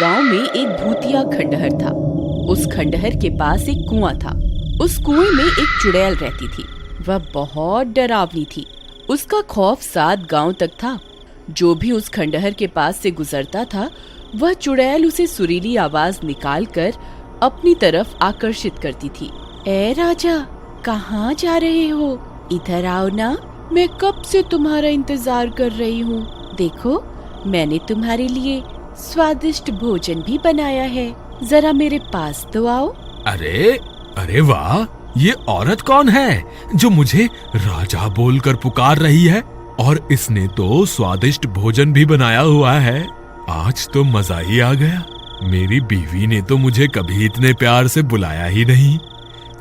गांव में एक भूतिया खंडहर था। उस खंडहर के पास एक कुआं था। उस कुएं में एक चुड़ैल रहती थी। वह बहुत डरावनी थी। उसका खौफ 7 गांव तक था। जो भी उस खंडहर के पास से गुजरता था, वह चुड़ैल उसे सुरीली आवाज निकालकर अपनी तरफ आकर्षित करती थी। ए राजा, कहाँ जा रहे हो? इधर आओ ना, मैं कब से तुम्हारा इंतजार कर रही हूँ। देखो, मैंने तुम्हारे लिए स्वादिष्ट भोजन भी बनाया है। जरा मेरे पास तो आओ। अरे वाह, ये औरत कौन है जो मुझे राजा बोलकर पुकार रही है? और इसने तो स्वादिष्ट भोजन भी बनाया हुआ है। आज तो मजा ही आ गया। मेरी बीवी ने तो मुझे कभी इतने प्यार से बुलाया ही नहीं।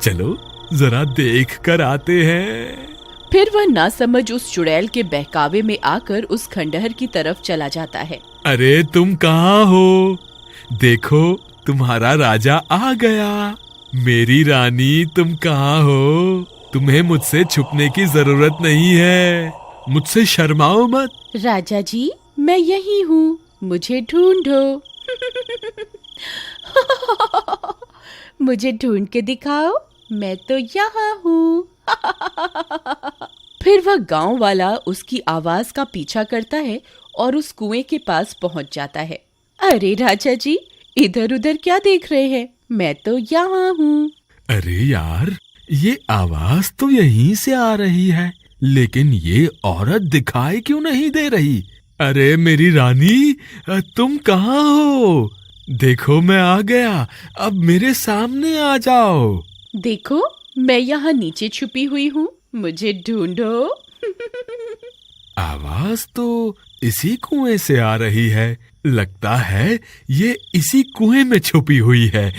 चलो जरा देख कर आते हैं। फिर वह नासमझ उस चुड़ैल के बहकावे में आकर उस खंडहर की तरफ चला जाता है। अरे तुम कहाँ हो? देखो, तुम्हारा राजा आ गया। मेरी रानी, तुम कहाँ हो? तुम्हें मुझसे छुपने की जरूरत नहीं है। मुझसे शर्माओ मत। राजा जी, मैं यही हूँ, मुझे ढूंढो। मुझे ढूंढ के दिखाओ, मैं तो यहाँ हूँ। फिर वह गांव वाला उसकी आवाज का पीछा करता है और उस कुएं के पास पहुंच जाता है। अरे राजा जी, इधर उधर क्या देख रहे हैं? मैं तो यहाँ हूँ। अरे यार, ये आवाज तो यहीं से आ रही है, लेकिन ये औरत दिखाई क्यों नहीं दे रही? अरे मेरी रानी, तुम कहाँ हो? देखो, मैं आ गया। अब मेरे सामने आ जाओ। देखो, मैं यहाँ नीचे छुपी हुई हूँ, मुझे ढूंढो। आवाज तो इसी कुएं से आ रही है। लगता है ये इसी कुएं में छुपी हुई है।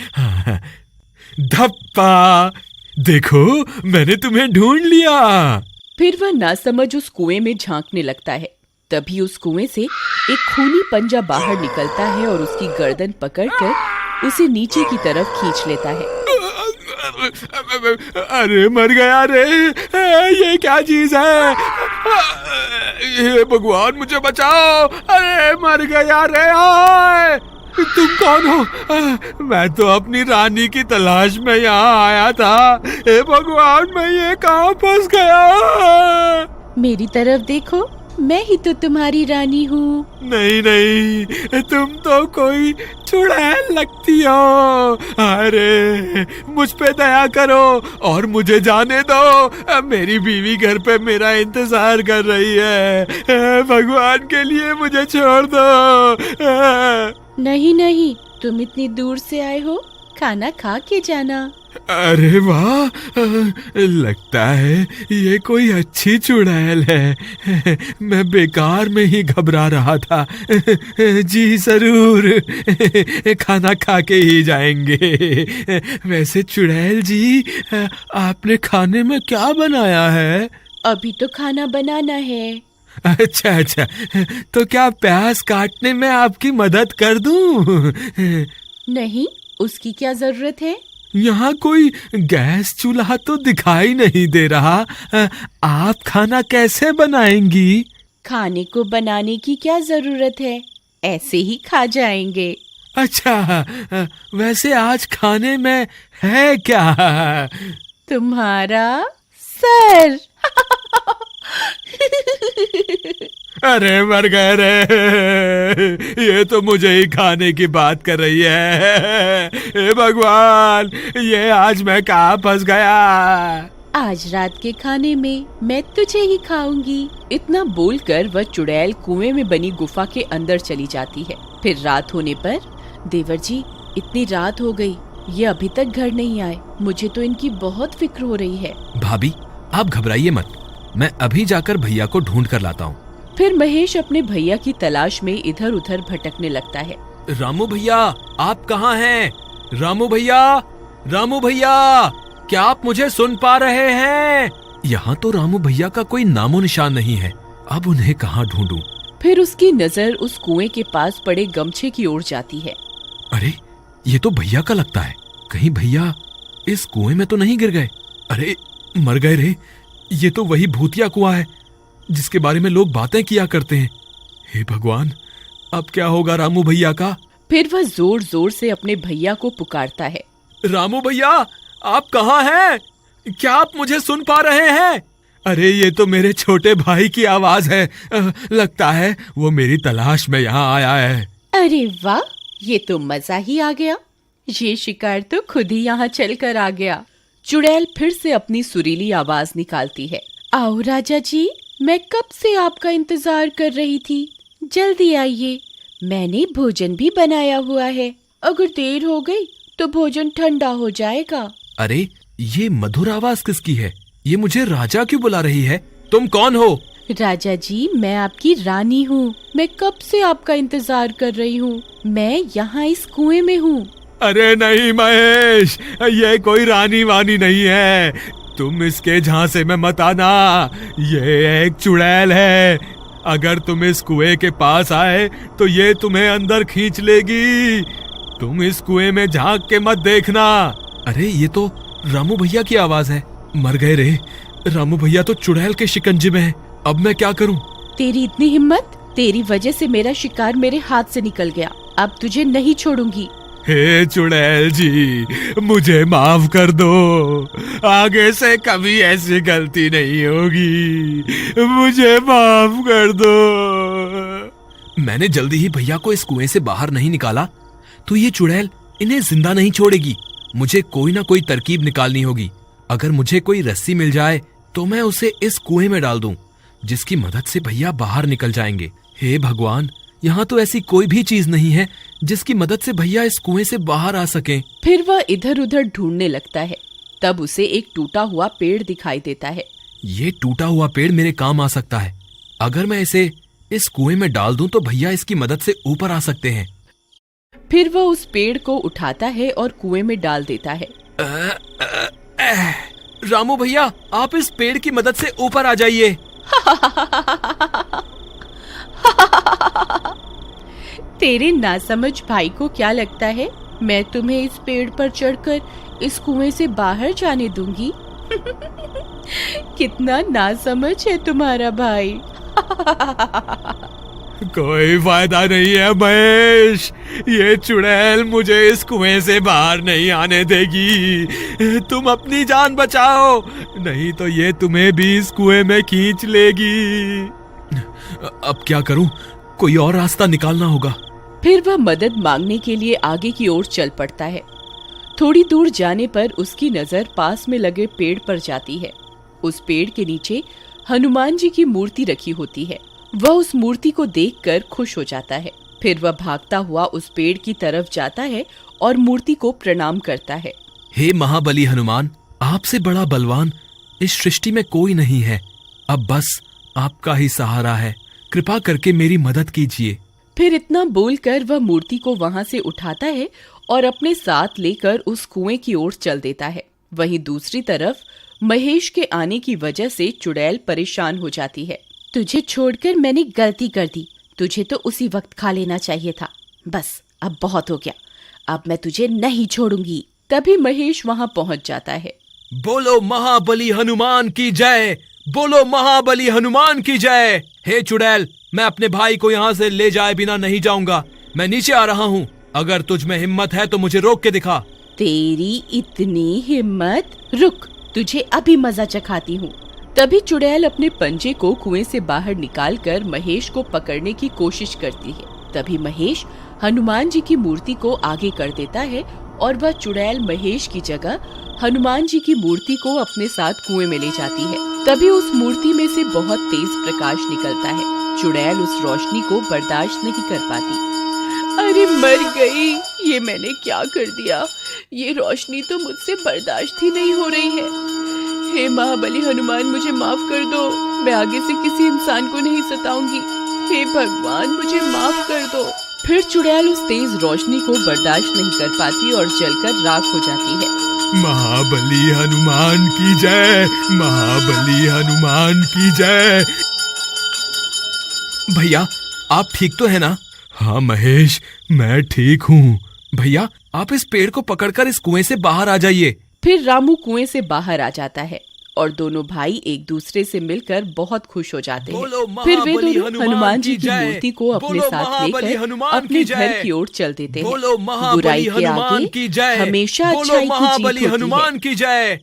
धप्पा! देखो, मैंने तुम्हें ढूंढ लिया। फिर वह नासमझ उस कुएं में झांकने लगता है। तभी उस कुएं से एक खूनी पंजा बाहर निकलता है और उसकी गर्दन पकड़कर उसे नीचे की तरफ खींच लेता है। अरे मर गया रे! ये क्या चीज है? हे भगवान, मुझे बचाओ! अरे मर गया रे! आए! तुम कौन हो? मैं तो अपनी रानी की तलाश में यहाँ आया था। हे भगवान, मैं ये कहाँ फंस गया? मेरी तरफ देखो, मैं ही तो तुम्हारी रानी हूँ। नहीं, तुम तो कोई चुड़ैल लगती हो। अरे मुझ पे दया करो और मुझे जाने दो। मेरी बीवी घर पे मेरा इंतजार कर रही है। भगवान के लिए मुझे छोड़ दो। नहीं, तुम इतनी दूर से आए हो, खाना खा के जाना। अरे वाह, लगता है ये कोई अच्छी चुड़ैल है। मैं बेकार में ही घबरा रहा था। जी जरूर, खाना खा के ही जाएंगे। वैसे चुड़ैल जी, आपने खाने में क्या बनाया है? अभी तो खाना बनाना है। अच्छा, तो क्या प्याज काटने में आपकी मदद कर दूं? नहीं, उसकी क्या जरूरत है? यहाँ कोई गैस चूल्हा तो दिखाई नहीं दे रहा। आप खाना कैसे बनाएंगी? खाने को बनाने की क्या जरूरत है, ऐसे ही खा जाएंगे। अच्छा, वैसे आज खाने में है क्या? तुम्हारा सर। अरे मर गए रे! ये तो मुझे ही खाने की बात कर रही है। हे भगवान, ये आज मैं कहाँ फंस गया? आज रात के खाने में मैं तुझे ही खाऊंगी। इतना बोलकर वह चुड़ैल कुएं में बनी गुफा के अंदर चली जाती है। फिर रात होने पर, देवर जी, इतनी रात हो गई, ये अभी तक घर नहीं आए। मुझे तो इनकी बहुत फिक्र हो रही है। भाभी, आप घबराइए मत, मैं अभी जाकर भैया को ढूंढ कर लाता हूँ। फिर महेश अपने भैया की तलाश में इधर उधर भटकने लगता है। रामू भैया, आप कहाँ हैं? रामू भैया, क्या आप मुझे सुन पा रहे हैं? यहाँ तो रामू भैया का कोई नामो निशान नहीं है। अब उन्हें कहाँ ढूंढूं? फिर उसकी नजर उस कुएं के पास पड़े गमछे की ओर जाती है। अरे, ये तो भैया का लगता है। कहीं भैया इस कुएं में तो नहीं गिर गए? अरे मर गए रे! ये तो वही भूतिया कुआं है जिसके बारे में लोग बातें किया करते हैं। हे भगवान, अब क्या होगा रामू भैया का? फिर वह जोर जोर से अपने भैया को पुकारता है। रामू भैया, आप कहाँ हैं? क्या आप मुझे सुन पा रहे हैं? अरे ये तो मेरे छोटे भाई की आवाज है। लगता है वो मेरी तलाश में यहाँ आया है। अरे वाह, ये तो मजा ही आ गया। ये शिकार तो खुद ही यहाँ चल कर आ गया। चुड़ैल फिर से अपनी सुरीली आवाज निकालती है। आओ राजा जी, मैं कब से आपका इंतजार कर रही थी। जल्दी आइए, मैंने भोजन भी बनाया हुआ है। अगर देर हो गई तो भोजन ठंडा हो जाएगा। अरे ये मधुर आवाज किसकी है? ये मुझे राजा क्यों बुला रही है? तुम कौन हो? राजा जी, मैं आपकी रानी हूँ। मैं कब से आपका इंतजार कर रही हूँ। मैं यहाँ इस कुएं में हूँ। अरे नहीं महेश, ये कोई रानी वानी नहीं है। तुम इसके झांसे में मत आना। ये एक चुड़ैल है। अगर तुम इस कुएं के पास आए तो ये तुम्हें अंदर खींच लेगी। तुम इस कुएं में झांक के मत देखना। अरे ये तो रामू भैया की आवाज है। मर गए रे। रामू भैया तो चुड़ैल के शिकंजे में है। अब मैं क्या करूं? तेरी इतनी हिम्मत! तेरी वजह से मेरा शिकार मेरे हाथ से निकल गया। अब तुझे नहीं छोड़ूंगी। हे चुड़ैल जी, मुझे माफ कर दो। आगे से कभी ऐसी गलती नहीं होगी। मुझे माफ कर दो। मैंने जल्दी ही भैया को इस कुएं से बाहर नहीं निकाला तो ये चुड़ैल इन्हें जिंदा नहीं छोड़ेगी। मुझे कोई ना कोई तरकीब निकालनी होगी। अगर मुझे कोई रस्सी मिल जाए तो मैं उसे इस कुएं में डाल दूं, जिसकी मदद से भैया बाहर निकल जाएंगे। हे भगवान, यहाँ तो ऐसी कोई भी चीज नहीं है जिसकी मदद से भैया इस कुएं से बाहर आ सकें। फिर वह इधर उधर ढूंढने लगता है। तब उसे एक टूटा हुआ पेड़ दिखाई देता है। ये टूटा हुआ पेड़ मेरे काम आ सकता है। अगर मैं इसे इस कुएं में डाल दूं तो भैया इसकी मदद से ऊपर आ सकते हैं। फिर वह उस पेड़ को उठाता है और कुएं में डाल देता है। रामू भैया, आप इस पेड़ की मदद से ऊपर आ जाइए। तेरे नासमझ भाई को क्या लगता है मैं तुम्हें इस पेड़ पर चढ़कर इस कुएं से बाहर जाने दूंगी? कितना नासमझ है तुम्हारा भाई। कोई फायदा नहीं है महेश। ये चुड़ैल मुझे इस कुएं से बाहर नहीं आने देगी। तुम अपनी जान बचाओ, नहीं तो ये तुम्हें भी इस कुएं में खींच लेगी। अब क्या करूं? कोई और रास्ता निकालना होगा। फिर वह मदद मांगने के लिए आगे की ओर चल पड़ता है। थोड़ी दूर जाने पर उसकी नजर पास में लगे पेड़ पर जाती है। उस पेड़ के नीचे हनुमान जी की मूर्ति रखी होती है। वह उस मूर्ति को देखकर खुश हो जाता है। फिर वह भागता हुआ उस पेड़ की तरफ जाता है और मूर्ति को प्रणाम करता है। हे महाबली हनुमान, आपसे बड़ा बलवान इस सृष्टि में कोई नहीं है। अब बस आपका ही सहारा है। कृपा करके मेरी मदद कीजिए। फिर इतना बोलकर वह मूर्ति को वहां से उठाता है और अपने साथ लेकर उस कुएं की ओर चल देता है। वहीं दूसरी तरफ महेश के आने की वजह से चुड़ैल परेशान हो जाती है। तुझे छोड़कर मैंने गलती कर दी। तुझे तो उसी वक्त खा लेना चाहिए था। बस अब बहुत हो गया। अब मैं तुझे नहीं छोड़ूंगी। तभी महेश वहां पहुंच जाता है। बोलो महाबली हनुमान की जय। बोलो महाबली हनुमान की जय। हे चुड़ैल, मैं अपने भाई को यहाँ से ले जाए बिना नहीं जाऊंगा। मैं नीचे आ रहा हूँ। अगर तुझ में हिम्मत है तो मुझे रोक के दिखा। तेरी इतनी हिम्मत? रुक, तुझे अभी मजा चखाती हूँ। तभी चुड़ैल अपने पंजे को कुएं से बाहर निकालकर महेश को पकड़ने की कोशिश करती है। तभी महेश हनुमान जी की मूर्ति को आगे कर देता है और वह चुड़ैल महेश की जगह हनुमान जी की मूर्ति को अपने साथ कुएं में ले जाती है। तभी उस मूर्ति में से बहुत तेज प्रकाश निकलता है। चुड़ैल उस रोशनी को बर्दाश्त नहीं कर पाती। अरे मर गई, ये मैंने क्या कर दिया? ये रोशनी तो मुझसे बर्दाश्त ही नहीं हो रही है। हे महाबली हनुमान, मुझे माफ कर दो। मैं आगे से किसी इंसान को नहीं सताऊंगी। हे भगवान, मुझे माफ कर दो। फिर चुड़ैल उस तेज रोशनी को बर्दाश्त नहीं कर पाती और जलकर राख हो जाती है। महाबली हनुमान की जय। महाबली हनुमान की जय। भैया, आप ठीक तो है ना? हाँ महेश, मैं ठीक हूँ। भैया, आप इस पेड़ को पकड़कर इस कुएं से बाहर आ जाइए। फिर रामू कुएं से बाहर आ जाता है और दोनों भाई एक दूसरे से मिलकर बहुत खुश हो जाते हैं। बोलो फिर वे महाबली दोनों हनुमान जी की जय। मूर्ति को अपने बोलो साथ महाबली लेकर हनुमान अपने की घर जय। की ओर चल देते हैं। बोलो महाबली बुराई के हनुमान आगे की जय। हमेशा बोलो अच्छाई की महाबली जीत होती है। हनुमान की जय।